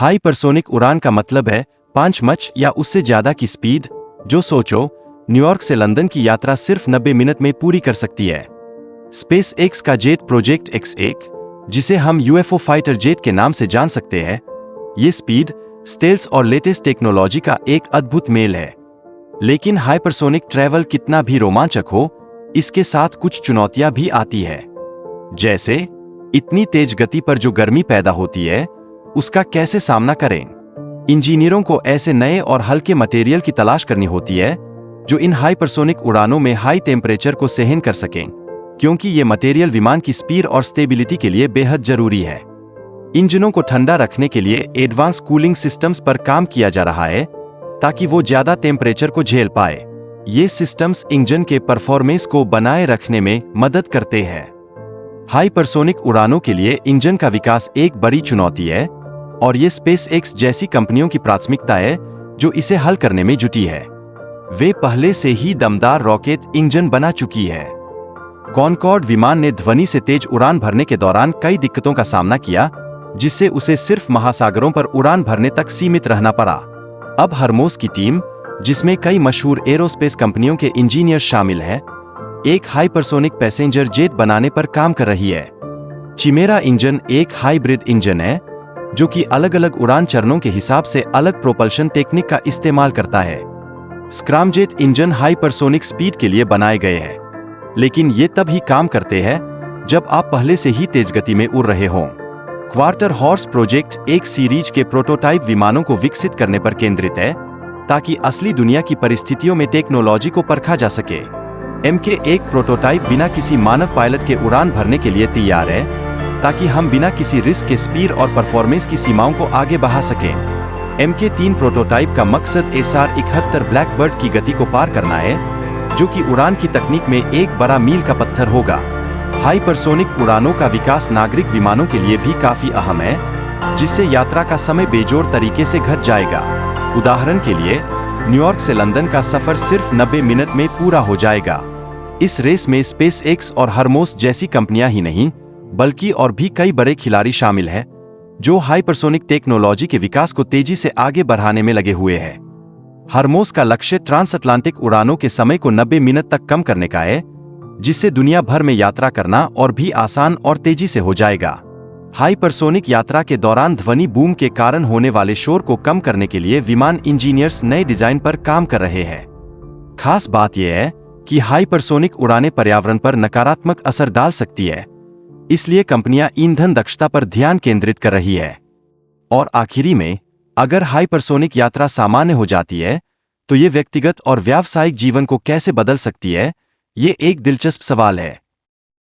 Hypersonic उड़ान का मतलब है 5 मच या उससे ज्यादा की स्पीड, जो सोचो न्यूयॉर्क से लंदन की यात्रा सिर्फ 90 मिनट में पूरी कर सकती है। स्पेस एक्स का जेट प्रोजेक्ट X1, जिसे हम यूएफओ फाइटर जेट के नाम से जान सकते हैं, ये स्पीड, स्टेल्स और लेटेस्ट टेक्नोलॉजी का एक अद्भुत मेल है। लेकिन हाइपरसोनिक ट्रैवल कितना भी रोमांचक हो, इसके साथ कुछ चुनौतियां भी आती है। जैसे इतनी तेज गति पर जो गर्मी पैदा होती है, उसका कैसे सामना करें। इंजीनियरों को ऐसे नए और हल्के मटेरियल की तलाश करनी होती है जो इन हाइपरसोनिक उड़ानों में हाई टेम्परेचर को सहन कर सकें, क्योंकि ये मटेरियल विमान की स्पीड और स्टेबिलिटी के लिए बेहद जरूरी है। इंजनों को ठंडा रखने के लिए एडवांस कूलिंग सिस्टम्स पर काम किया जा रहा है ताकि वो ज्यादा टेम्परेचर को झेल पाए। ये सिस्टम्स इंजन के परफॉर्मेंस को बनाए रखने में मदद करते हैं। हाइपरसोनिक उड़ानों के लिए इंजन का विकास एक बड़ी चुनौती है और ये स्पेस एक्स जैसी कंपनियों की प्राथमिकता है जो इसे हल करने में जुटी है। वे पहले से ही दमदार रॉकेट इंजन बना चुकी है। कॉनकॉर्ड विमान ने ध्वनि से तेज उड़ान भरने के दौरान कई दिक्कतों का सामना किया, जिससे उसे सिर्फ महासागरों पर उड़ान भरने तक सीमित रहना पड़ा। अब हरमोस की टीम, जिसमें कई मशहूर एरोस्पेस कंपनियों के इंजीनियर शामिल हैं, एक हाइपरसोनिक पैसेंजर जेट बनाने पर काम कर रही है। चिमेरा इंजन एक हाइब्रिड इंजन है जो कि अलग अलग उड़ान चरणों के हिसाब से अलग प्रोपल्शन टेक्निक का इस्तेमाल करता है। स्क्रैमजेट इंजन हाइपरसोनिक स्पीड के लिए बनाए गए हैं, लेकिन ये तब ही काम करते हैं जब आप पहले से ही तेज गति में उड़ रहे हों। क्वार्टर हॉर्स प्रोजेक्ट एक सीरीज के प्रोटोटाइप विमानों को विकसित करने पर केंद्रित है ताकि असली दुनिया की परिस्थितियों में टेक्नोलॉजी को परखा जा सके। MK1 प्रोटोटाइप बिना किसी मानव पायलट के उड़ान भरने के लिए तैयार है ताकि हम बिना किसी रिस्क के स्पीड और परफॉर्मेंस की सीमाओं को आगे बढ़ा सकें। MK3 प्रोटोटाइप का मकसद SR-71 ब्लैकबर्ड की गति को पार करना है, जो कि उड़ान की तकनीक में एक बड़ा मील का पत्थर होगा। हाइपरसोनिक उड़ानों का विकास नागरिक विमानों के लिए भी काफी अहम है, जिससे यात्रा का समय बेजोड़ तरीके से घट जाएगा। उदाहरण के लिए, न्यूयॉर्क से लंदन का सफर सिर्फ 90 मिनट में पूरा हो जाएगा। इस रेस में स्पेस एक्स और हरमोस जैसी कंपनियां ही नहीं, बल्कि और भी कई बड़े खिलाड़ी शामिल हैं, जो हाइपरसोनिक टेक्नोलॉजी के विकास को तेजी से आगे बढ़ाने में लगे हुए हैं। हरमोस का लक्ष्य ट्रांसअटलांटिक उड़ानों के समय को 90 मिनट तक कम करने का है, जिससे दुनिया भर में यात्रा करना और भी आसान और तेजी से हो जाएगा। हाइपरसोनिक यात्रा के दौरान ध्वनि बूम के कारण होने वाले शोर को कम करने के लिए विमान इंजीनियर्स नए डिजाइन पर काम कर रहे हैं। खास बात यह है कि हाइपरसोनिक उड़ानें पर्यावरण पर नकारात्मक असर डाल सकती है, इसलिए कंपनियां ईंधन दक्षता पर ध्यान केंद्रित कर रही है। और आखिरी में, अगर हाइपरसोनिक यात्रा सामान्य हो जाती है, तो ये व्यक्तिगत और व्यावसायिक जीवन को कैसे बदल सकती है, ये एक दिलचस्प सवाल है।